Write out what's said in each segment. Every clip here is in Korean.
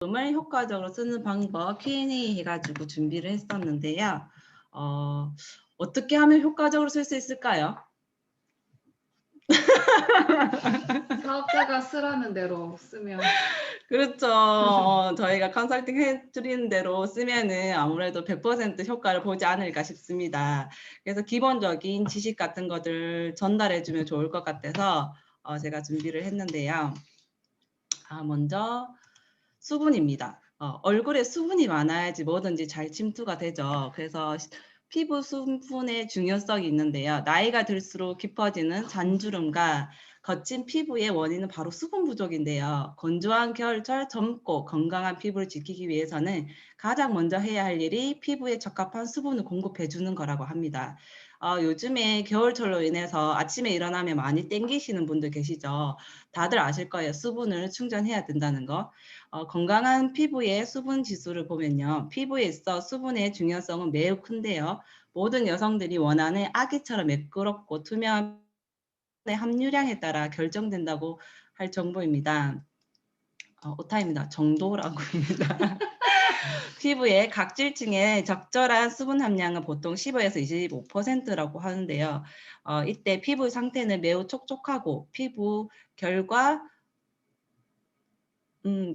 을 효과적으로 쓰는 방법 Q&A 해가지고 준비를 했었는데요. 어떻게 하면 효과적으로 쓸 수 있을까요? 사업자가 쓰라는 대로 쓰면. 그렇죠. 저희가 컨설팅 해드리는 대로 쓰면은 아무래도 100% 효과를 보지 않을까 싶습니다. 그래서 기본적인 지식 같은 것들 전달해주면 좋을 것 같아서 제가 준비를 했는데요. 먼저 수분입니다. 얼굴에 수분이 많아야지 뭐든지 잘 침투가 되죠. 그래서 피부 수분의 중요성이 있는데요. 나이가 들수록 깊어지는 잔주름과 거친 피부의 원인은 바로 수분 부족인데요. 건조한 겨울철 젊고 건강한 피부를 지키기 위해서는 가장 먼저 해야 할 일이 피부에 적합한 수분을 공급해 주는 거라고 합니다. 요즘에 겨울철로 인해서 아침에 일어나면 많이 땡기시는 분들 계시죠. 다들 아실 거예요. 수분을 충전해야 된다는 거. 건강한 피부의 수분 지수를 보면요. 피부에 있어 수분의 중요성은 매우 큰데요. 모든 여성들이 원하는 아기처럼 매끄럽고 투명한 함유량에 따라 결정된다고 할 정보입니다. 오타입니다. 정도라고 합니다. 피부의 각질층의 적절한 수분 함량은 보통 15에서 25%라고 하는데요. 이때 피부 상태는 매우 촉촉하고 피부 결과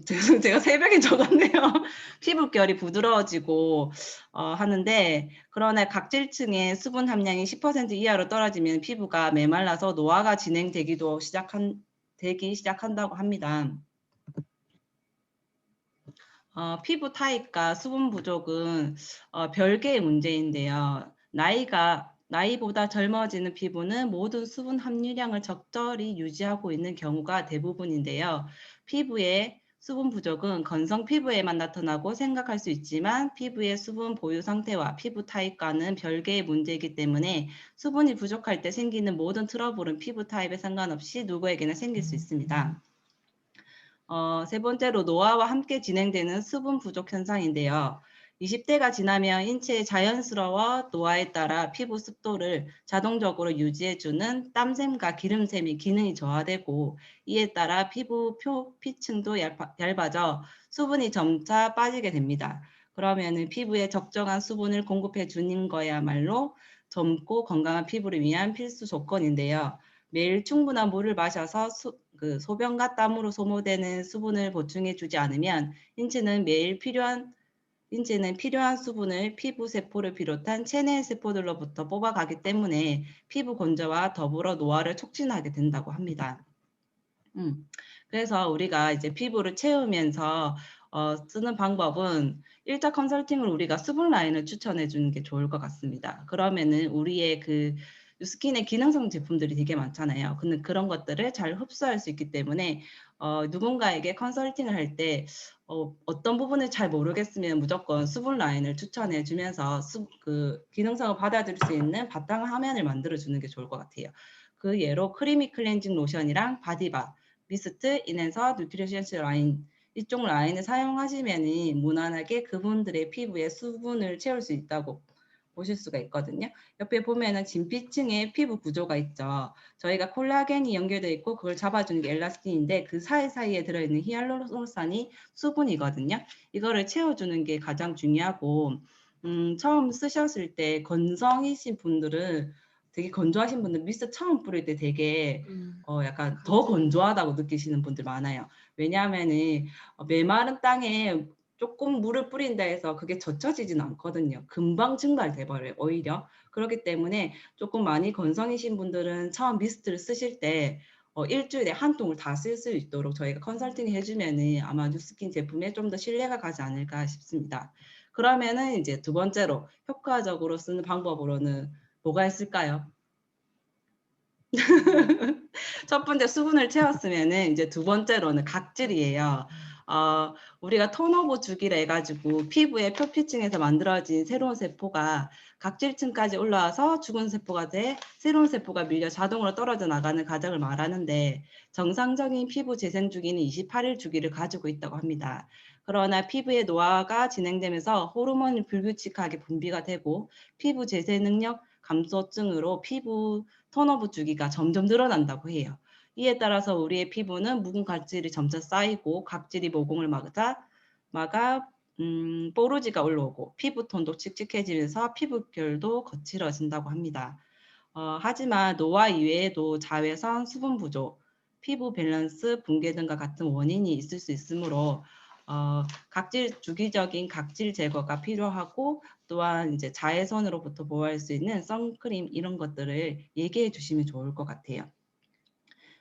제가 새벽에 적었네요. 피부결이 부드러워지고 하는데 그러나 각질층의 수분 함량이 10% 이하로 떨어지면 피부가 메말라서 노화가 진행되기 시작한다고 합니다. 피부 타입과 수분 부족은 별개의 문제인데요. 나이보다 젊어지는 피부는 모든 수분 함유량을 적절히 유지하고 있는 경우가 대부분인데요. 피부의 수분 부족은 건성 피부에만 나타나고 생각할 수 있지만 피부의 수분 보유 상태와 피부 타입과는 별개의 문제이기 때문에 수분이 부족할 때 생기는 모든 트러블은 피부 타입에 상관없이 누구에게나 생길 수 있습니다. 세 번째로 노화와 함께 진행되는 수분 부족 현상인데요. 20대가 지나면 인체의 자연스러워 노화에 따라 피부 습도를 자동적으로 유지해주는 땀샘과 기름샘이 기능이 저하되고 이에 따라 피부 피층도 얇아져 수분이 점차 빠지게 됩니다. 그러면 피부에 적정한 수분을 공급해 주는 거야말로 젊고 건강한 피부를 위한 필수 조건인데요. 매일 충분한 물을 마셔서 소변과 땀으로 소모되는 수분을 보충해 주지 않으면 인체는 필요한 수분을 피부 세포를 비롯한 체내 세포들로부터 뽑아가기 때문에 피부 건조와 더불어 노화를 촉진하게 된다고 합니다. 그래서 우리가 이제 피부를 채우면서 쓰는 방법은 1차 컨설팅을 우리가 수분 라인을 추천해 주는 게 좋을 것 같습니다. 그러면은 우리의 그 뉴스킨의 기능성 제품들이 되게 많잖아요. 근데 그런 것들을 잘 흡수할 수 있기 때문에 누군가에게 컨설팅을 할 때 어떤 부분을 잘 모르겠으면 무조건 수분 라인을 추천해 주면서 그 기능성을 받아들일 수 있는 바탕 화면을 만들어 주는 게 좋을 것 같아요. 그 예로 크리미 클렌징 로션이랑 바디바 미스트, 인앤서, 뉴트리션스 라인 이쪽 라인을 사용하시면 무난하게 그분들의 피부에 수분을 채울 수 있다고 보실 수가 있거든요. 옆에 보면은 진피층의 피부 구조가 있죠. 저희가 콜라겐이 연결되어 있고 그걸 잡아주는 게 엘라스틴인데 그 사이사이에 들어있는 히알루론산이 수분이거든요. 이거를 채워주는 게 가장 중요하고 처음 쓰셨을 때 건성이신 분들은 되게 건조하신 분들 미스트 처음 뿌릴 때 되게 약간 더 건조하다고 느끼시는 분들 많아요. 왜냐하면은 메마른 땅에 조금 물을 뿌린다 해서 그게 젖혀지진 않거든요. 금방 증발돼 버려요, 오히려. 그렇기 때문에 조금 많이 건성이신 분들은 처음 미스트를 쓰실 때 일주일에 한 통을 다 쓸 수 있도록 저희가 컨설팅 해주면은 아마 뉴스킨 제품에 좀 더 신뢰가 가지 않을까 싶습니다. 그러면은 이제 두 번째로 효과적으로 쓰는 방법으로는 뭐가 있을까요? 첫 번째 수분을 채웠으면은 이제 두 번째로는 각질이에요. 우리가 턴오버 주기를 해가지고 피부의 표피층에서 만들어진 새로운 세포가 각질층까지 올라와서 죽은 세포가 돼 새로운 세포가 밀려 자동으로 떨어져 나가는 과정을 말하는데 정상적인 피부 재생 주기는 28일 주기를 가지고 있다고 합니다. 그러나 피부의 노화가 진행되면서 호르몬이 불규칙하게 분비가 되고 피부 재생 능력 감소증으로 피부 턴오버 주기가 점점 늘어난다고 해요. 이에 따라서 우리의 피부는 묵은 각질이 점차 쌓이고 각질이 모공을 막자 마가 뽀루지가 올라오고 피부톤도 칙칙해지면서 피부결도 거칠어진다고 합니다. 하지만 노화 이외에도 자외선, 수분 부족, 피부 밸런스 붕괴 등과 같은 원인이 있을 수 있으므로 주기적인 각질 제거가 필요하고 또한 이제 자외선으로부터 보호할 수 있는 선크림 이런 것들을 얘기해 주시면 좋을 것 같아요.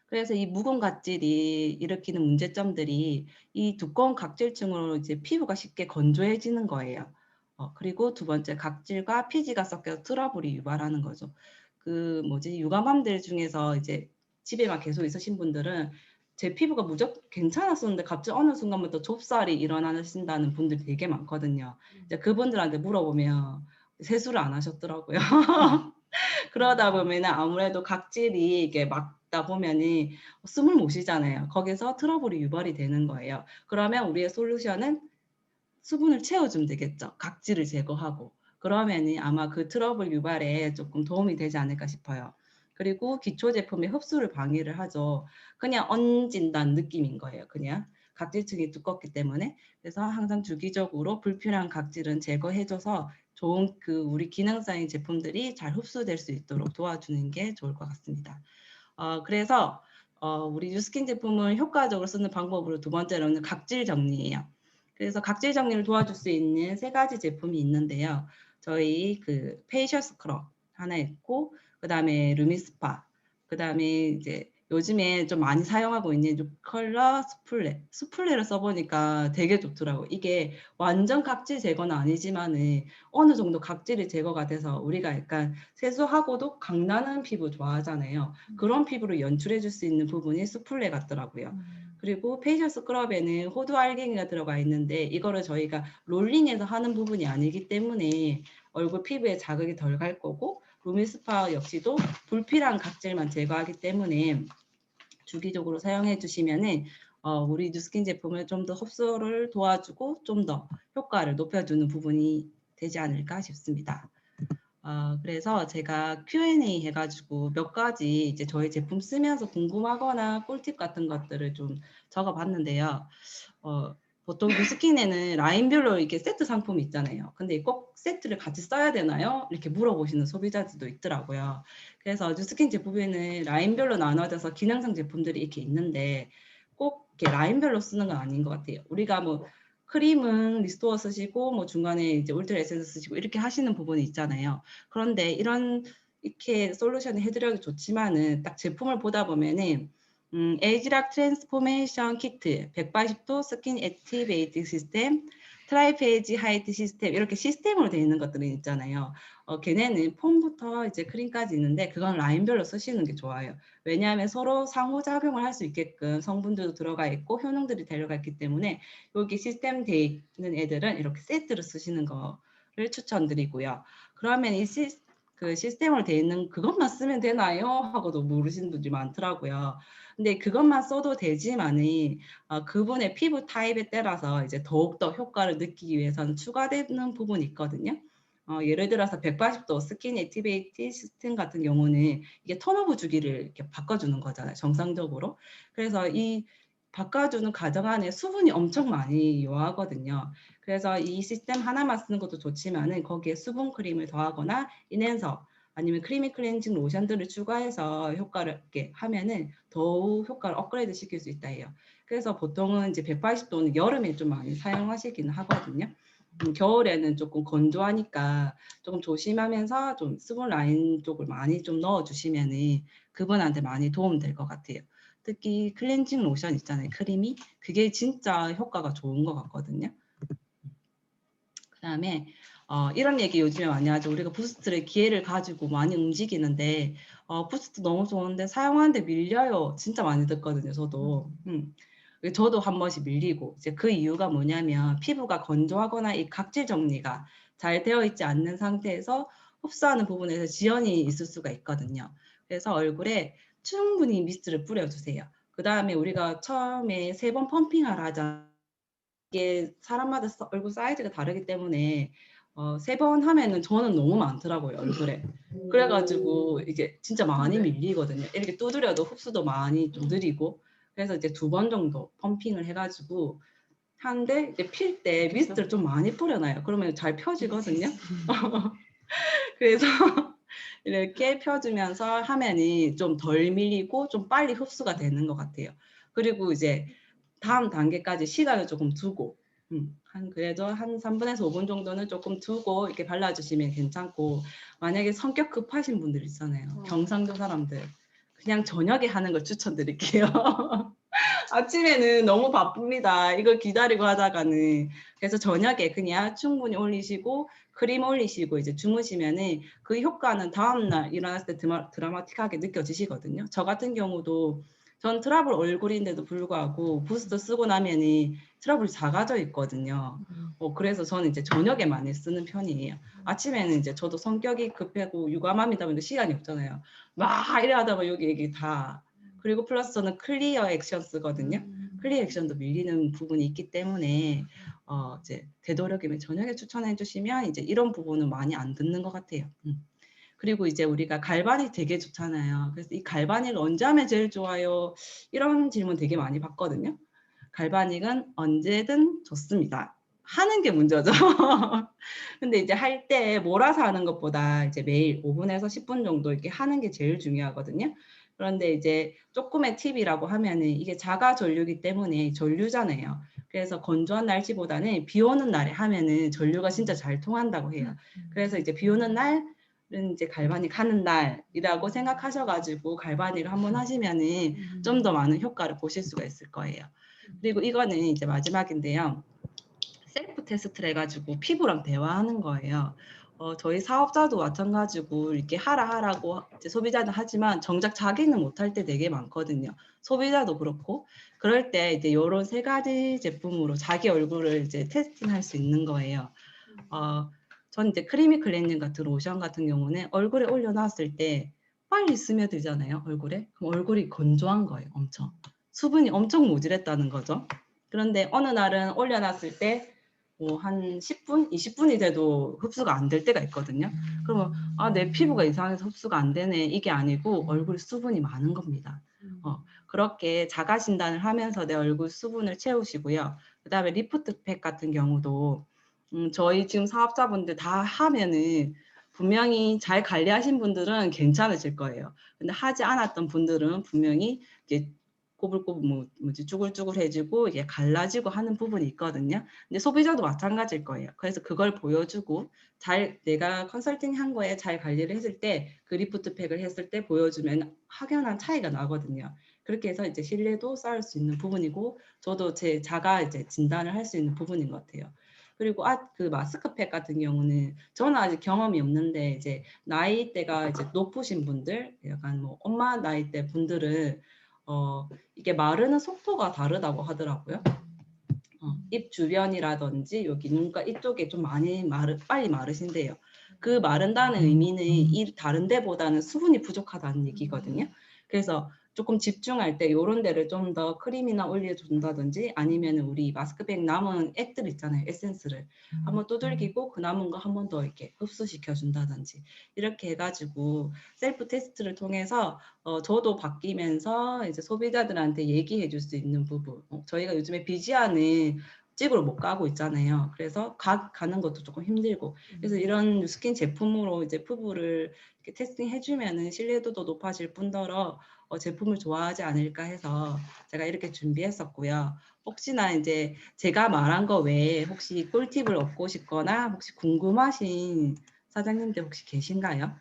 그래서 이 묵은 각질이 일으키는 문제점들이 이 두꺼운 각질층으로 이제 피부가 쉽게 건조해지는 거예요. 그리고 두 번째 각질과 피지가 섞여서 트러블이 유발하는 거죠. 육아맘들 중에서 이제 집에만 계속 있으신 분들은 제 피부가 무조건 괜찮았었는데 갑자기 어느 순간부터 좁쌀이 일어나신다는 분들이 되게 많거든요. 이제 그분들한테 물어보면 세수를 안 하셨더라고요. 그러다 보면은 아무래도 각질이 이게 막다 보면은 숨을 못 쉬잖아요. 거기서 트러블이 유발이 되는 거예요. 그러면 우리의 솔루션은 수분을 채워주면 되겠죠. 각질을 제거하고. 그러면은 아마 그 트러블 유발에 조금 도움이 되지 않을까 싶어요. 그리고 기초 제품의 흡수를 방해를 하죠. 그냥 얹은다는 느낌인 거예요. 그냥 각질층이 두껍기 때문에. 그래서 항상 주기적으로 불필요한 각질은 제거해줘서 좋은 우리 기능성인 제품들이 잘 흡수될 수 있도록 도와주는 게 좋을 것 같습니다. 그래서 우리 뉴스킨 제품을 효과적으로 쓰는 방법으로 두 번째로는 각질 정리예요. 그래서 각질 정리를 도와줄 수 있는 3가지 제품이 있는데요. 저희 페이셜 스크럽 하나 있고, 그 다음에 루미스파, 그 다음에 이제 요즘에 좀 많이 사용하고 있는 뉴컬러 수플레를 써보니까 되게 좋더라고요. 이게 완전 각질 제거는 아니지만은 어느 정도 각질이 제거가 돼서 우리가 약간 세수하고도 강나는 피부 좋아하잖아요. 그런 피부를 연출해 줄 수 있는 부분이 수플레 같더라고요. 그리고 페이셜 스크럽에는 호두 알갱이가 들어가 있는데 이거를 저희가 롤링해서 하는 부분이 아니기 때문에 얼굴 피부에 자극이 덜 갈 거고, 루미스파 역시도 불필요한 각질만 제거하기 때문에 주기적으로 사용해 주시면은 우리 뉴스킨 제품을 좀 더 흡수를 도와주고 좀 더 효과를 높여주는 부분이 되지 않을까 싶습니다. 그래서 제가 Q&A 해가지고 몇 가지 이제 저희 제품 쓰면서 궁금하거나 꿀팁 같은 것들을 좀 적어봤는데요. 보통 뉴스킨에는 라인별로 이렇게 세트 상품이 있잖아요. 근데 꼭 세트를 같이 써야 되나요? 이렇게 물어보시는 소비자들도 있더라고요. 그래서 뉴스킨 제품에는 라인별로 나눠져서 기능성 제품들이 이렇게 있는데 꼭 이렇게 라인별로 쓰는 건 아닌 것 같아요. 우리가 뭐 크림은 리스토어 쓰시고 뭐 중간에 이제 울트라 에센스 쓰시고 이렇게 하시는 부분이 있잖아요. 그런데 이렇게 솔루션을 해드려도 좋지만은 딱 제품을 보다 보면은 에이지락 트랜스포메이션 키트, 180도 스킨 액티베이팅 시스템, 트라이페이지 하이트 시스템 이렇게 시스템으로 되어 있는 것들은 있잖아요. 걔네는 폼부터 이제 크림까지 있는데 그건 라인별로 쓰시는 게 좋아요. 왜냐하면 서로 상호작용을 할 수 있게끔 성분들도 들어가 있고 효능들이 들어가 있기 때문에 여기 시스템 되어 있는 애들은 이렇게 세트로 쓰시는 거를 추천드리고요. 그러면 시스템으로 되어 있는 그것만 쓰면 되나요? 하고도 모르시는 분들이 많더라고요. 근데 그것만 써도 되지만은 그분의 피부 타입에 따라서 이제 더욱더 효과를 느끼기 위해서는 추가되는 부분이 있거든요. 예를 들어서 180도 스킨 액티베이티 시스템 같은 경우는 이게 톤오브 주기를 이렇게 바꿔주는 거잖아요. 정상적으로. 그래서 이 바꿔주는 과정 안에 수분이 엄청 많이 요하거든요. 그래서 이 시스템 하나만 쓰는 것도 좋지만은 거기에 수분 크림을 더하거나 인앤서 아니면 크리미 클렌징 로션들을 추가해서 효과를 이렇게 하면은 더욱 효과를 업그레이드 시킬 수 있다 해요. 그래서 보통은 이제 180도는 여름에 좀 많이 사용하시기는 하거든요. 겨울에는 조금 건조하니까 조금 조심하면서 좀 수분 라인 쪽을 많이 좀 넣어주시면은 그분한테 많이 도움될 것 같아요. 특히 클렌징 로션 있잖아요. 크림이. 그게 진짜 효과가 좋은 것 같거든요. 그 다음에 이런 얘기 요즘에 많이 하죠. 우리가 부스트를 기회를 가지고 많이 움직이는데 부스트 너무 좋은데 사용하는데 밀려요. 진짜 많이 듣거든요. 저도. 저도 한 번씩 밀리고 이제 그 이유가 뭐냐면 피부가 건조하거나 이 각질 정리가 잘 되어 있지 않는 상태에서 흡수하는 부분에서 지연이 있을 수가 있거든요. 그래서 얼굴에 충분히 미스트를 뿌려주세요. 그 다음에 우리가 처음에 3번 펌핑을 하자. 이게 사람마다 얼굴 사이즈가 다르기 때문에 3번 하면은 저는 너무 많더라고요, 얼굴에. 그래가지고 이게 진짜 많이 밀리거든요. 이렇게 두드려도 흡수도 많이 좀 느리고. 그래서 이제 2번 정도 펌핑을 해가지고 하는데 이제 필 때 미스트를 좀 많이 뿌려놔요. 그러면 잘 펴지거든요. 그래서 이렇게 펴주면서 하면이 좀 덜 밀리고 좀 빨리 흡수가 되는 것 같아요. 그리고 이제 다음 단계까지 시간을 조금 두고 그래도 한 3분에서 5분 정도는 조금 두고 이렇게 발라주시면 괜찮고, 만약에 성격 급하신 분들 있잖아요. 경상도 사람들. 그냥 저녁에 하는 걸 추천드릴게요. 아침에는 너무 바쁩니다. 이걸 기다리고 하다가는. 그래서 저녁에 그냥 충분히 올리시고 크림 올리시고 이제 주무시면은 그 효과는 다음날 일어났을 때 드라마틱하게 느껴지시거든요. 저 같은 경우도 전 트러블 얼굴인데도 불구하고 부스터 쓰고 나면은 트러블이 작아져 있거든요. 그래서 저는 이제 저녁에 많이 쓰는 편이에요. 아침에는 이제 저도 성격이 급하고 육아맘이다 보니까 시간이 없잖아요. 막 이래 하다 보면 여기 다. 그리고 플러스 저는 클리어 액션 쓰거든요. 클리어 액션도 밀리는 부분이 있기 때문에 이제 되도록이면 저녁에 추천해 주시면 이제 이런 부분은 많이 안 듣는 것 같아요. 그리고 이제 우리가 갈바닉 되게 좋잖아요. 그래서 이 갈바닉을 언제 하면 제일 좋아요? 이런 질문 되게 많이 받거든요. 갈바닉은 언제든 좋습니다. 하는 게 문제죠. 근데 이제 할 때 몰아서 하는 것보다 이제 매일 5분에서 10분 정도 이렇게 하는 게 제일 중요하거든요. 그런데 이제 조금의 팁이라고 하면은 이게 자가 전류기 때문에 전류잖아요. 그래서 건조한 날씨보다는 비 오는 날에 하면은 전류가 진짜 잘 통한다고 해요. 그래서 이제 비 오는 날은 이제 갈바닉 하는 날이라고 생각하셔가지고 갈바닉을 한번 하시면은 좀 더 많은 효과를 보실 수가 있을 거예요. 그리고 이거는 이제 마지막인데요. 셀프 테스트를 해가지고 피부랑 대화하는 거예요. 저희 사업자도 마찬가지고 이렇게 하라고 이제 소비자는 하지만 정작 자기는 못할 때 되게 많거든요. 소비자도 그렇고. 그럴 때 이제 이런 세 가지 제품으로 자기 얼굴을 이제 테스팅할 수 있는 거예요. 전 이제 크리미 클렌징 같은 로션 같은 경우는 얼굴에 올려놨을 때 빨리 스며들잖아요, 얼굴에. 그럼 얼굴이 건조한 거예요, 엄청. 수분이 엄청 모질했다는 거죠. 그런데 어느 날은 올려놨을 때 한 10분, 20분이 돼도 흡수가 안 될 때가 있거든요. 그러면 내 피부가 이상해서 흡수가 안 되네. 이게 아니고 얼굴에 수분이 많은 겁니다. 그렇게 자가 진단을 하면서 내 얼굴 수분을 채우시고요. 그다음에 리프트팩 같은 경우도 저희 지금 사업자분들 다 하면은 분명히 잘 관리하신 분들은 괜찮으실 거예요. 근데 하지 않았던 분들은 분명히 이제 꼬불꼬불 쭈글쭈글해지고 이게 갈라지고 하는 부분이 있거든요. 근데 소비자도 마찬가지일 거예요. 그래서 그걸 보여주고 내가 컨설팅 한 거에 잘 관리를 했을 때 그 리프트팩을 했을 때 보여주면 확연한 차이가 나거든요. 그렇게 해서 이제 신뢰도 쌓을 수 있는 부분이고 저도 제 자가 이제 진단을 할 수 있는 부분인 것 같아요. 그리고 그 마스크팩 같은 경우는 저는 아직 경험이 없는데 이제 나이대가 이제 높으신 분들, 약간 뭐 엄마 나이대 분들은 이게 마르는 속도가 다르다고 하더라고요. 입 주변이라든지 여기 눈가 이쪽에 좀 많이 빨리 마르신대요. 그 마른다는 의미는 이 다른 데보다는 수분이 부족하다는 얘기거든요. 그래서 조금 집중할 때 이런 데를 좀 더 크림이나 올려준다든지 아니면 우리 마스크팩 남은 액들 있잖아요. 에센스를 한번 두들기고 그 남은 거 한 번 더 이렇게 흡수시켜 준다든지 이렇게 해가지고 셀프 테스트를 통해서 저도 바뀌면서 이제 소비자들한테 얘기해 줄 수 있는 부분. 저희가 요즘에 비지아는 집으로 못 가고 있잖아요. 그래서 가는 것도 조금 힘들고. 그래서 이런 스킨 제품으로 이제 피부를 이렇게 테스팅 해주면은 신뢰도도 높아질 뿐더러 제품을 좋아하지 않을까 해서 제가 이렇게 준비했었고요. 혹시나 이제 제가 말한 거 외에 혹시 꿀팁을 얻고 싶거나 혹시 궁금하신 사장님들 혹시 계신가요?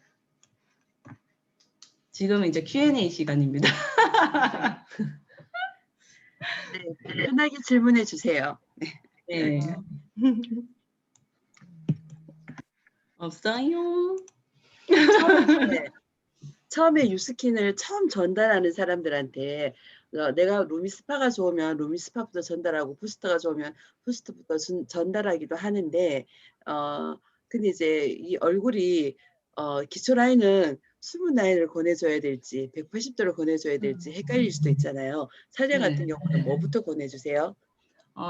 지금 이제 Q&A 시간입니다. 네, 편하게 질문해 주세요. 네. 없어요. 처음에 유스킨을 처음 전달하는 사람들한테 내가 루미스파가 좋으면 루미스파부터 전달하고 부스터가 좋으면 부스터부터 전달하기도 하는데 근데 이제 이 얼굴이 기초 라인은 수분 라인을 권해줘야 될지 180도를 권해줘야 될지 헷갈릴 수도 있잖아요. 사장 같은 경우는 뭐부터 권해주세요?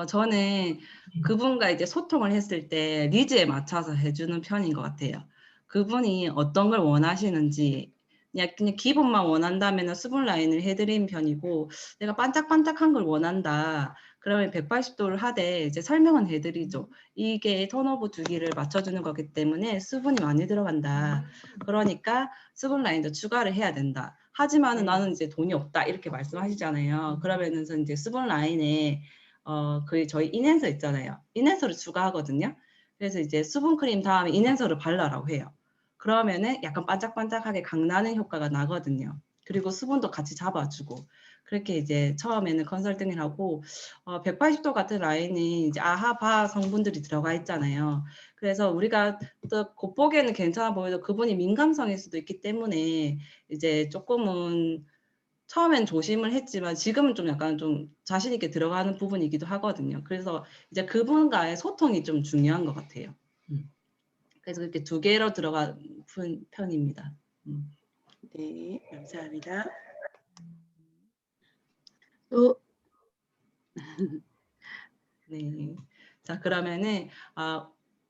저는 그분과 이제 소통을 했을 때 니즈에 맞춰서 해주는 편인 것 같아요. 그분이 어떤 걸 원하시는지 그냥 기본만 원한다면 수분 라인을 해드리는 편이고 내가 반짝반짝한 걸 원한다. 그러면 180도를 하되 이제 설명은 해드리죠. 이게 턴오브 주기를 맞춰주는 거기 때문에 수분이 많이 들어간다. 그러니까 수분 라인도 추가를 해야 된다. 하지만은 나는 이제 돈이 없다 이렇게 말씀하시잖아요. 그러면은 이제 수분 라인에 그 저희 인핸서 있잖아요. 인핸서를 추가하거든요. 그래서 이제 수분 크림 다음에 인핸서를 발라라고 해요. 그러면은 약간 반짝반짝하게 강나는 효과가 나거든요. 그리고 수분도 같이 잡아주고 그렇게 이제 처음에는 컨설팅을 하고 180도 같은 라인이 이제 아하바 성분들이 들어가 있잖아요. 그래서 우리가 또 겉보기에는 괜찮아 보여도 그분이 민감성일 수도 있기 때문에 이제 조금은 처음엔 조심을 했지만 지금은 좀 약간 좀 자신 있게 들어가는 부분이기도 하거든요. 그래서 이제 그분과의 소통이 좀 중요한 것 같아요. 그래서 이렇게 두 개로 들어간 편입니다. 네, 감사합니다. 또 네. 자, 그러면은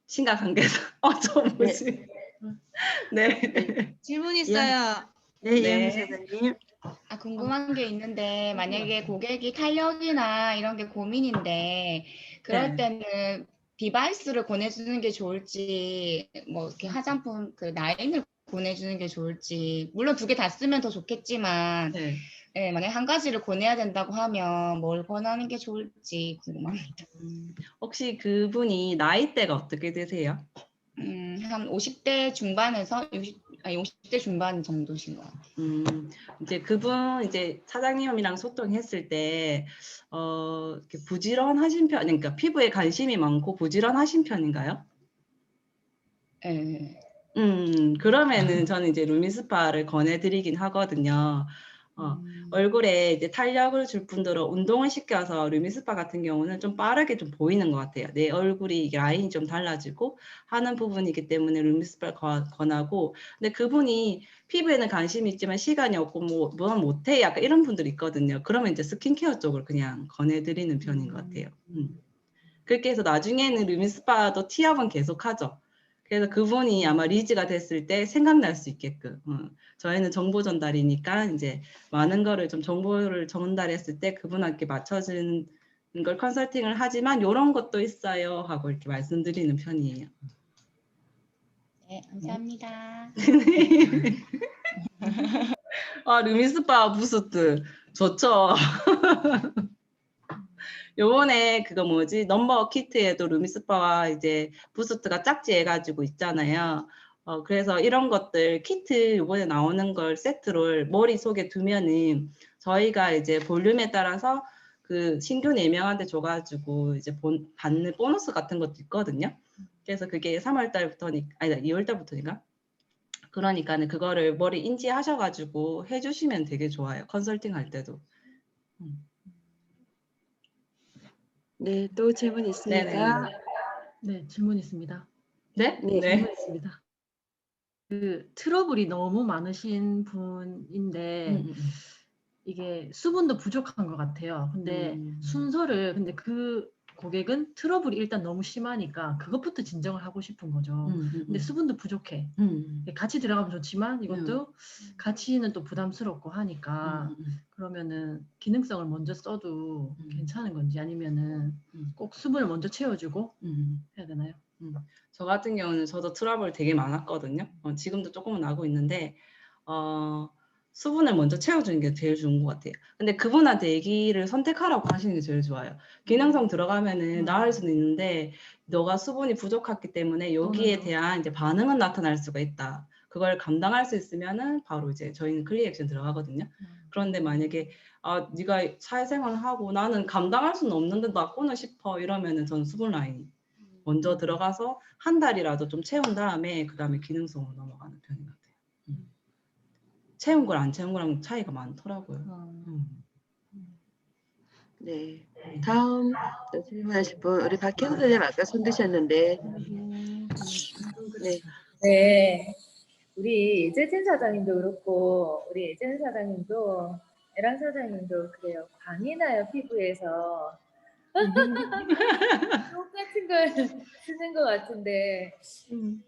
심각한 게서 저 네, 뭐지? 네. 네, 질문 이현, 있어요. 네, 이현미 네. 사장님. 궁금한 게 있는데 만약에 고객이 탄력이나 이런 게 고민인데 그럴 네. 때는 디바이스를 보내주는 게 좋을지 뭐 이렇게 화장품 그 라인을 보내주는 게 좋을지 물론 두 개 다 쓰면 더 좋겠지만 네. 예, 만약에 한 가지를 권해야 된다고 하면 뭘 권하는 게 좋을지 궁금합니다. 혹시 그분이 나이대가 어떻게 되세요? 한 50대 중반에서 50대 중반 정도신 것 같아요. 이제 그분 이제 사장님이랑 소통했을 때 이렇게 부지런하신 편, 그러니까 피부에 관심이 많고 부지런하신 편인가요? 예. 그러면은 저는 이제 루미스파를 권해드리긴 하거든요. 얼굴에 이제 탄력을 줄 뿐더러 운동을 시켜서 루미스파 같은 경우는 좀 빠르게 좀 보이는 것 같아요. 내 얼굴이 이게 라인이 좀 달라지고 하는 부분이기 때문에 루미스파를 권하고, 근데 그분이 피부에는 관심이 있지만 시간이 없고 뭐 못해 약간 이런 분들이 있거든요. 그러면 이제 스킨케어 쪽을 그냥 권해드리는 편인 것 같아요. 그렇게 해서 나중에는 루미스파도 티업은 계속하죠. 그래서 그분이 아마 리즈가 됐을 때 생각날 수 있게끔 저희는 정보 전달이니까 이제 많은 거를 좀 정보를 전달했을 때 그분한테 맞춰주는 걸 컨설팅을 하지만 이런 것도 있어요 하고 이렇게 말씀드리는 편이에요. 네, 감사합니다. 루미스파 부스트 좋죠. 요번에 그거 뭐지 넘버 키트에도 루미스파와 이제 부스트가 짝지 해가지고 있잖아요. 그래서 이런 것들 키트 요번에 나오는 걸 세트를 머릿속에 두면은 저희가 이제 볼륨에 따라서 그 신규 4명한테 줘가지고 이제 받는 보너스 같은 것도 있거든요. 그래서 그게 3월 달부터니까 아니다 2월 달부터인가? 그러니까는 그거를 머리 인지하셔가지고 해주시면 되게 좋아요. 컨설팅 할 때도. 네, 또 질문 있습니까? 네네. 네, 질문 있습니다. 네? 네. 질문 있습니다. 그 트러블이 너무 많으신 분인데 이게 수분도 부족한 것 같아요. 근데 순서를 근데 그 고객은 트러블이 일단 너무 심하니까 그것부터 진정을 하고 싶은 거죠. 근데 수분도 부족해. 같이 들어가면 좋지만 이것도 같이는 또 부담스럽고 하니까 그러면은 기능성을 먼저 써도 괜찮은 건지 아니면은 꼭 수분을 먼저 채워주고 해야 되나요? 저 같은 경우는 저도 트러블 되게 많았거든요. 지금도 조금은 나고 있는데 수분을 먼저 채워주는 게 제일 좋은 것 같아요. 근데 그분한테 얘기를 선택하라고 하시는 게 제일 좋아요. 기능성 들어가면은 나을 수는 있는데 너가 수분이 부족했기 때문에 여기에 대한 이제 반응은 나타날 수가 있다. 그걸 감당할 수 있으면은 바로 이제 저희는 클리어 액션 들어가거든요. 그런데 만약에 네가 사회생활을 하고 나는 감당할 수는 없는데 낫고는 싶어 이러면은 저는 수분 라인 먼저 들어가서 한 달이라도 좀 채운 다음에 그 다음에 기능성으로 넘어가는 편인 것 같아요. 채운 걸 안 채운 거랑 차이가 많더라고요. 네. 다음 또 질문하실 분 우리 박혜원 선생님 아까 손 드셨는데. 네. 네, 우리 이재진 사장님도 그렇고 우리 예진 사장님도 에랑 사장님도 그래요. 광이 나요 피부에서. 똑같은 걸 쓰는 것 같은데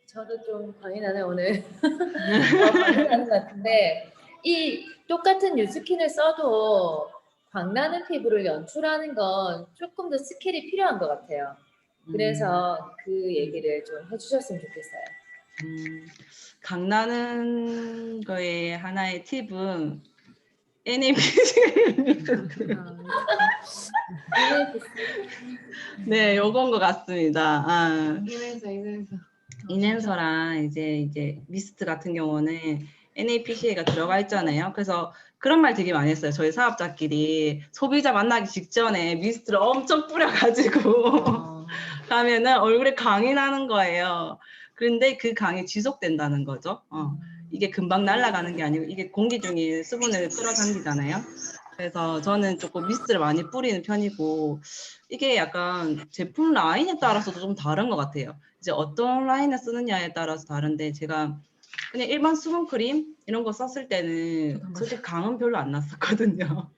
저도 좀 광이 나네 오늘. 광이 나는 것 같은데 이 똑같은 뉴스킨을 써도 광나는 피부를 연출하는 건 조금 더 스킬이 필요한 것 같아요. 그래서 그 얘기를 좀 해주셨으면 좋겠어요. 강나는 거의 하나의 팁은 NAPC가 네, 요건 것 같습니다. 인앤서랑 이제 미스트 같은 경우는 NAPCA가 들어가 있잖아요. 그래서 그런 말 되게 많이 했어요. 저희 사업자끼리 소비자 만나기 직전에 미스트를 엄청 뿌려가지고 가면은 얼굴에 광이 나는 거예요. 그런데 그 광이 지속된다는 거죠. 이게 금방 날아가는 게 아니고 이게 공기 중에 수분을 끌어당기잖아요. 그래서 저는 조금 미스트를 많이 뿌리는 편이고 이게 약간 제품 라인에 따라서도 좀 다른 것 같아요. 이제 어떤 라인을 쓰느냐에 따라서 다른데 제가 그냥 일반 수분크림 이런 거 썼을 때는 솔직히 광은 별로 안 났었거든요.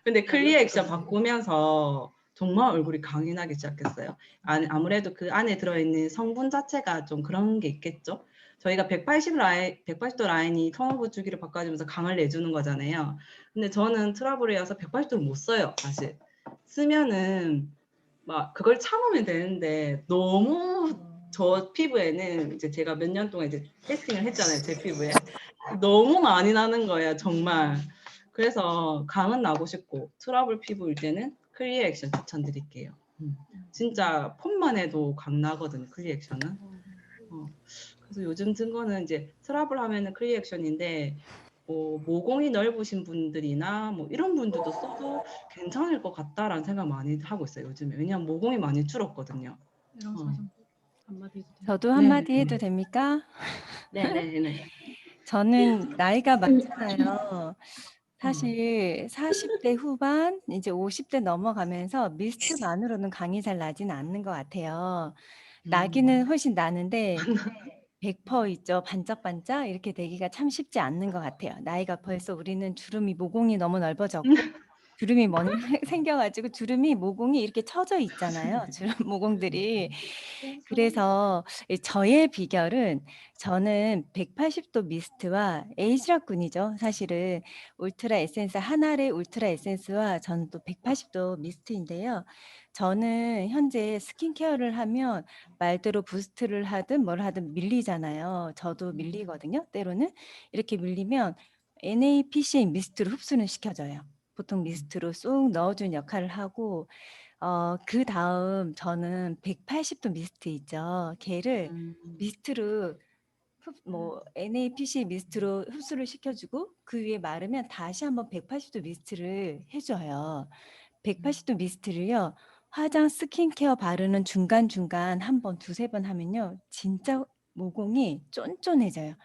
근데 클리어 액션 바꾸면서 정말 얼굴이 광이 나기 시작했어요. 아무래도 그 안에 들어있는 성분 자체가 좀 그런 게 있겠죠. 저희가 180도 라인이 톤 오브 주기를 바꿔주면서 광을 내주는 거잖아요. 근데 저는 트러블이어서 180도를 못 써요, 사실. 쓰면은 막 그걸 참으면 되는데 너무 저 피부에는 이제 제가 몇 년 동안 이제 테스팅을 했잖아요, 제 피부에. 너무 많이 나는 거예요, 정말. 그래서 광은 나고 싶고 트러블 피부일 때는 클리어 액션 추천드릴게요. 진짜 폼만 해도 광 나거든요, 클리어 액션은. 그래서 요즘 든 거는 이제 트러블 하면은 클리어 액션인데 모공이 넓으신 분들이나 뭐 이런 분들도 써도 괜찮을 것 같다라는 생각 많이 하고 있어요, 요즘에. 왜냐하면 모공이 많이 줄었거든요. 한마디 해도 돼요? 저도 한마디 해도 됩니까? 네네네. 저는 나이가 많잖아요. 사실 40대 후반, 이제 50대 넘어가면서 미스트만으로는 광이 잘 나지는 않는 것 같아요. 나기는 훨씬 나는데 100% 있죠. 반짝반짝 이렇게 되기가 참 쉽지 않는 것 같아요. 나이가 벌써 우리는 주름이 모공이 너무 넓어졌고 주름이 먼 생겨가지고 주름이 모공이 이렇게 처져 있잖아요. 주름 모공들이. 그래서 저의 비결은 저는 180도 미스트와 에이지락군이죠. 사실은 울트라 에센스 하나의 울트라 에센스와 저는 또 180도 미스트인데요. 저는 현재 스킨케어를 하면 말대로 부스트를 하든 뭘 하든 밀리잖아요. 저도 밀리거든요. 때로는 이렇게 밀리면 NAPCA 미스트로 흡수는 시켜줘요. 보통 미스트로 쏙 넣어준 역할을 하고 그 다음 저는 180도 미스트 있죠. 걔를 미스트로 NAPC 미스트로 흡수를 시켜주고 그 위에 마르면 다시 한번 180도 미스트를 해줘요. 180도 미스트를요. 화장 스킨케어 바르는 중간중간 한 번, 두세 번 하면요. 진짜 모공이 쫀쫀해져요.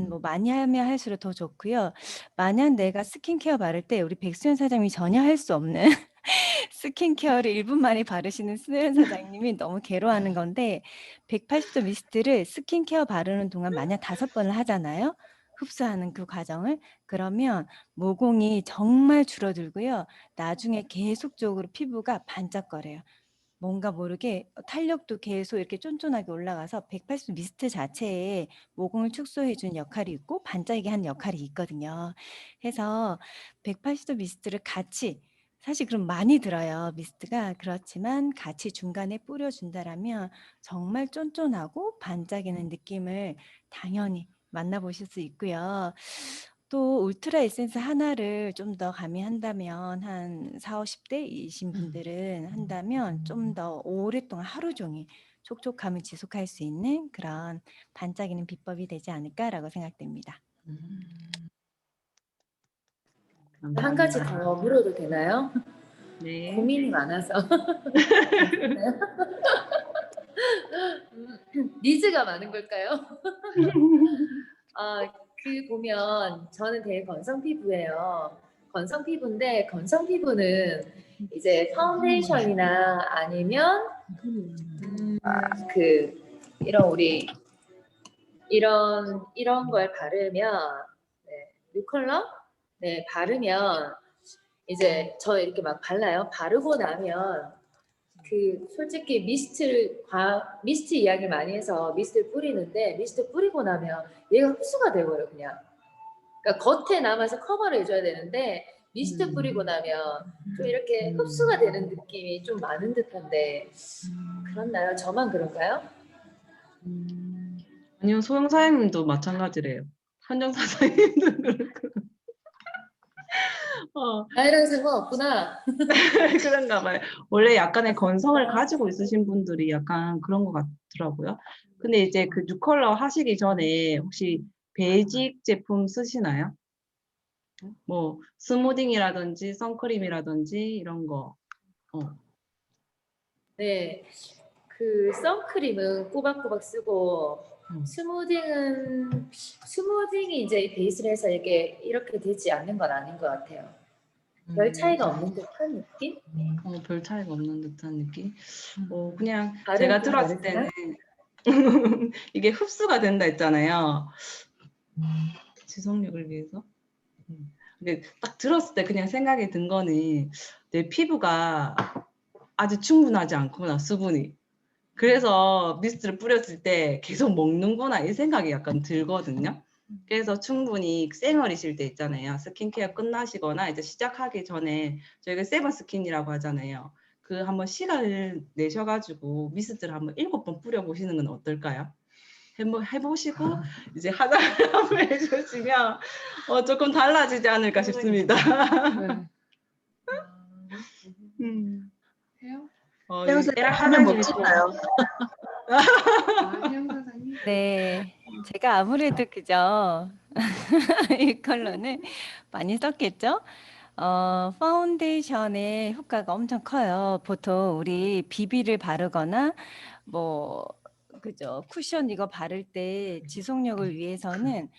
뭐 많이 하면 할수록 더 좋고요. 만약 내가 스킨케어 바를 때 우리 백수연 사장님이 전혀 할 수 없는 스킨케어를 1분 만에 바르시는 수연 사장님이 너무 괴로워하는 건데 180도 미스트를 스킨케어 바르는 동안 만약 5번을 하잖아요. 흡수하는 그 과정을. 그러면 모공이 정말 줄어들고요. 나중에 계속적으로 피부가 반짝거려요. 뭔가 모르게 탄력도 계속 이렇게 쫀쫀하게 올라가서 180도 미스트 자체에 모공을 축소해 준 역할이 있고 반짝이게 하는 역할이 있거든요. 해서 180도 미스트를 같이 사실 그럼 많이 들어요. 미스트가. 그렇지만 같이 중간에 뿌려준다라면 정말 쫀쫀하고 반짝이는 느낌을 당연히 만나보실 수 있고요. 또 울트라 에센스 하나를 좀 더 가미한다면 한 40, 50대이신 분들은 한다면 좀 더 오랫동안 하루 종일 촉촉함을 지속할 수 있는 그런 반짝이는 비법이 되지 않을까라고 생각됩니다. 한 가지 더 물어도 되나요? 네. 고민이 많아서. 니즈가 많은 걸까요? 그 보면 저는 되게 건성 피부예요. 건성 피부인데 건성 피부는 이제 파운데이션이나 아니면 이런 걸 바르면 뉴컬러 바르면 이제 저 이렇게 막 발라요. 바르고 나면 솔직히 미스트 이야기 많이 해서 미스트를 뿌리는데 미스트 뿌리고 나면 얘가 흡수가 되고요, 그냥. 그러니까 겉에 남아서 커버를 해줘야 되는데 미스트 뿌리고 나면 좀 이렇게 흡수가 되는 느낌이 좀 많은 듯한데 그렇나요? 저만 그런가요? 아니요, 소영 사장님도 마찬가지래요. 한정 사장님도 그렇고. 나이랑 상관없구나. 그런가 봐요. 원래 약간의 건성을 가지고 있으신 분들이 약간 그런 것 같더라고요. 근데 이제 그 뉴컬러 하시기 전에 혹시 베이직 제품 쓰시나요? 뭐 스무딩이라든지 선크림이라든지 이런 거. 네, 그 선크림은 꼬박꼬박 쓰고 스무딩이 이제 베이스를 해서 이게 이렇게 되지 않는 건 아닌 것 같아요. 별 차이가 없는 듯한 느낌? 별 차이가 없는 듯한 느낌. 그냥 다른 제가 좀 들었을 다르구나? 때는 이게 흡수가 된다 했잖아요. 지속력을 위해서. 근데 딱 들었을 때 그냥 생각이 든 거는 내 피부가 아주 충분하지 않구나, 수분이. 그래서 미스트를 뿌렸을 때 계속 먹는구나 이 생각이 약간 들거든요. 그래서 충분히 쌩얼이실 때 있잖아요. 스킨케어 끝나시거나 이제 시작하기 전에 저희가 세븐 스킨이라고 하잖아요. 그 한번 시간을 내셔가지고 미스트를 한번 7번 뿌려보시는 건 어떨까요? 해보시고 이제 화장을 한번 해주시면 조금 달라지지 않을까 싶습니다. 네. 해요? 태영 에라 사장님 사장님이 또 멋진가요? 태영 사장님? 네, 제가 아무래도 그죠. 이 컬러는 많이 썼겠죠? 파운데이션의 효과가 엄청 커요. 보통 우리 비비를 바르거나 뭐 그죠, 쿠션 이거 바를 때 지속력을 위해서는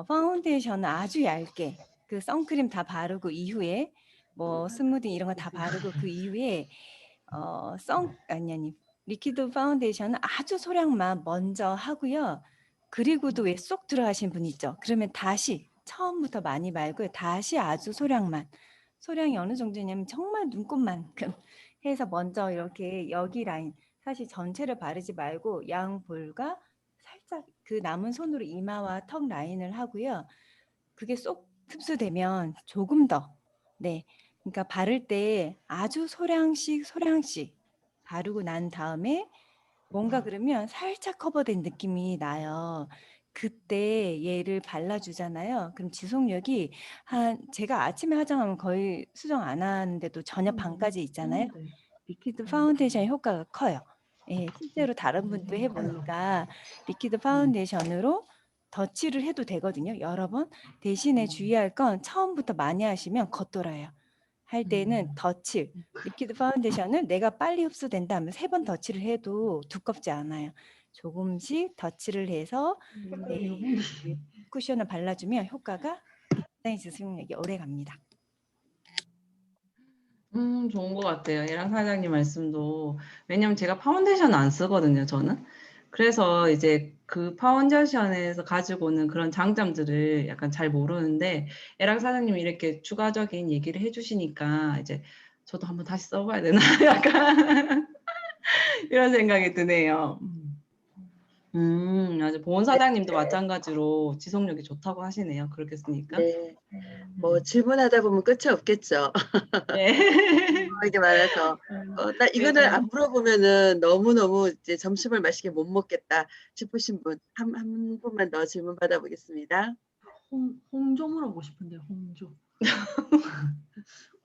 파운데이션은 아주 얇게 그 선크림 다 바르고 이후에 뭐 스무딩 이런 거 다 바르고 그 이후에 아니 리퀴드 파운데이션은 아주 소량만 먼저 하고요. 그리고도 왜 쏙 들어가신 분 있죠. 그러면 다시 처음부터 많이 말고요. 다시 아주 소량만. 소량이 어느 정도냐면 정말 눈곱만큼 해서 먼저 이렇게 여기 라인 사실 전체를 바르지 말고 양볼과 살짝 그 남은 손으로 이마와 턱 라인을 하고요. 그게 쏙 흡수되면 조금 더 네. 그러니까 바를 때 아주 소량씩 바르고 난 다음에 뭔가 그러면 살짝 커버된 느낌이 나요. 그때 얘를 발라주잖아요. 그럼 지속력이 제가 아침에 화장하면 거의 수정 안 하는데도 저녁 반까지 있잖아요. 리퀴드 파운데이션 효과가 커요. 예, 실제로 다른 분도 해보니까 리퀴드 파운데이션으로 덧칠을 해도 되거든요. 여러 번. 대신에 주의할 건 처음부터 많이 하시면 겉돌아요. 할 때는 덧칠, 리퀴드 파운데이션을 내가 빨리 흡수된다 하면 3번 덧칠을 해도 두껍지 않아요. 조금씩 덧칠을 해서 쿠션을 발라주면 효과가 굉장히 지속력이 오래 갑니다. 좋은 것 같아요. 예랑 사장님 말씀도. 왜냐면 제가 파운데이션 안 쓰거든요, 저는. 그래서 이제 그 파운데이션에서 가지고 오는 그런 장점들을 약간 잘 모르는데, 예랑 사장님이 이렇게 추가적인 얘기를 해주시니까 이제 저도 한번 다시 써봐야 되나? 약간 이런 생각이 드네요. 아주 보건 사장님도 마찬가지로 지속력이 좋다고 하시네요. 그렇게 쓰니까. 네. 뭐 질문하다 보면 끝이 없겠죠. 네. 이게 많아서 나 이거는 안 물어보면은 너무너무 이제 점심을 맛있게 못 먹겠다 싶으신 분 한 분만 더 질문 받아보겠습니다. 홍조 물어보고 싶은데 홍조.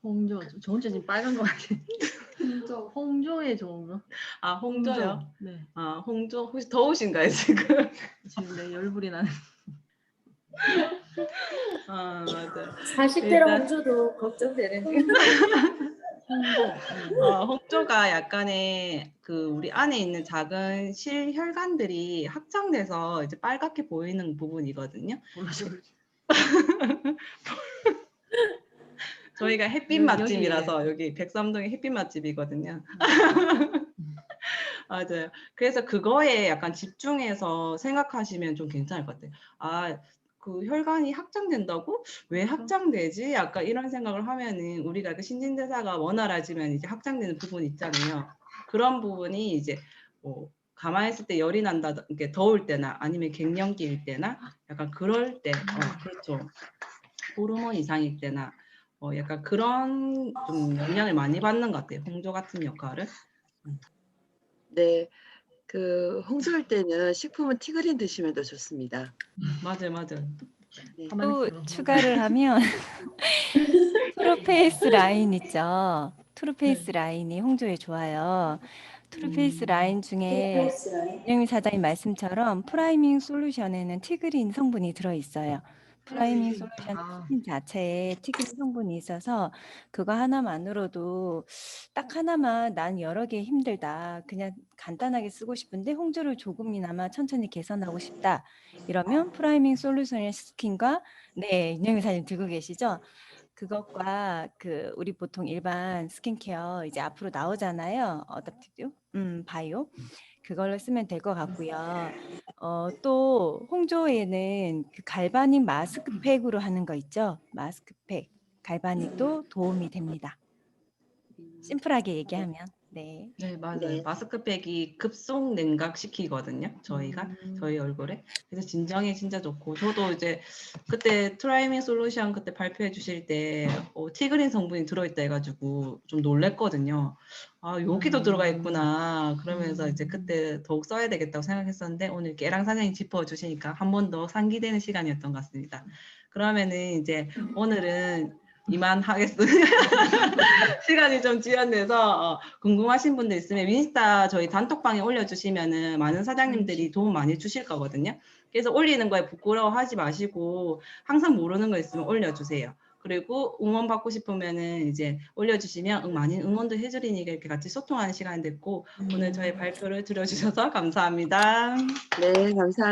홍조. 저 혼자 지금 빨간 거 같아. 홍조에 좋은 거. 아, 홍조요? 홍조. 네. 아, 홍조 혹시 더우신가요, 지금? 지금 내 열불이 나는. 아, 맞아요. 40대라 일단- 홍조도 걱정되는 홍조가 약간의 그 우리 안에 있는 작은 실혈관들이 확장돼서 이제 빨갛게 보이는 부분이거든요. 몰라서 그러지. 저희가 햇빛 맛집이라서 여기 백삼동이 햇빛 맛집이거든요. 맞아요. 그래서 그거에 약간 집중해서 생각하시면 좀 괜찮을 것 같아요. 아, 그 혈관이 확장된다고? 왜 확장되지? 약간 이런 생각을 하면은 우리가 그 신진대사가 원활해지면 이제 확장되는 부분이 있잖아요. 그런 부분이 이제 뭐 가만히 있을 때 열이 난다, 이렇게 더울 때나 아니면 갱년기일 때나 약간 그럴 때, 그렇죠. 호르몬 이상일 때나 약간 그런 좀 영향을 많이 받는 것 같아요. 홍조 같은 역할을. 네. 그 홍조할 때는 식품은 티그린 드시면 더 좋습니다. 맞아요, 맞아요. 네. 가만히 또 있어. 추가를 하면 트루페이스 라인 있죠. 트루페이스 라인이 홍조에 좋아요. 트루페이스 라인 중에 이영미 사장님 말씀처럼 프라이밍 솔루션에는 티그린 성분이 들어있어요. 프라이밍 솔루션 아. 스킨 자체에 티그린 성분이 있어서 그거 하나만으로도 딱 하나만 난 여러 개 힘들다. 그냥 간단하게 쓰고 싶은데 홍조를 조금이나마 천천히 개선하고 싶다. 이러면 프라이밍 솔루션의 스킨과 네, 이영미 사장님 들고 계시죠? 그것과 그 우리 보통 일반 스킨케어 이제 앞으로 나오잖아요. 어댑티브, 바이오. 그걸로 쓰면 될 것 같고요. 또 홍조에는 그 갈바닉 마스크팩으로 하는 거 있죠. 마스크팩. 갈바닉도 도움이 됩니다. 심플하게 얘기하면. 네. 네, 맞아요. 네. 마스크팩이 급속 냉각시키거든요. 저희가 저희 얼굴에. 그래서 진정에 진짜 좋고 저도 이제 그때 트라이밍 솔루션 그때 발표해 주실 때 티그린 성분이 들어있다 해가지고 좀 놀랬거든요. 아, 여기도 들어가 있구나. 그러면서 이제 그때 더욱 써야 되겠다고 생각했었는데 오늘 깨랑 사장님 짚어주시니까 한 번 더 상기되는 시간이었던 것 같습니다. 그러면은 이제 오늘은 이만 하겠습니다. 시간이 좀 지연돼서 궁금하신 분들 있으면 윈스타 저희 단톡방에 올려주시면은 많은 사장님들이 도움 많이 주실 거거든요. 그래서 올리는 거에 부끄러워하지 마시고 항상 모르는 거 있으면 올려주세요. 그리고 응원 받고 싶으면은 이제 올려주시면 많이 응원도 해드리니까 이렇게 같이 소통하는 시간이 됐고 오늘 저희 발표를 들어주셔서 감사합니다. 네, 감사합니다.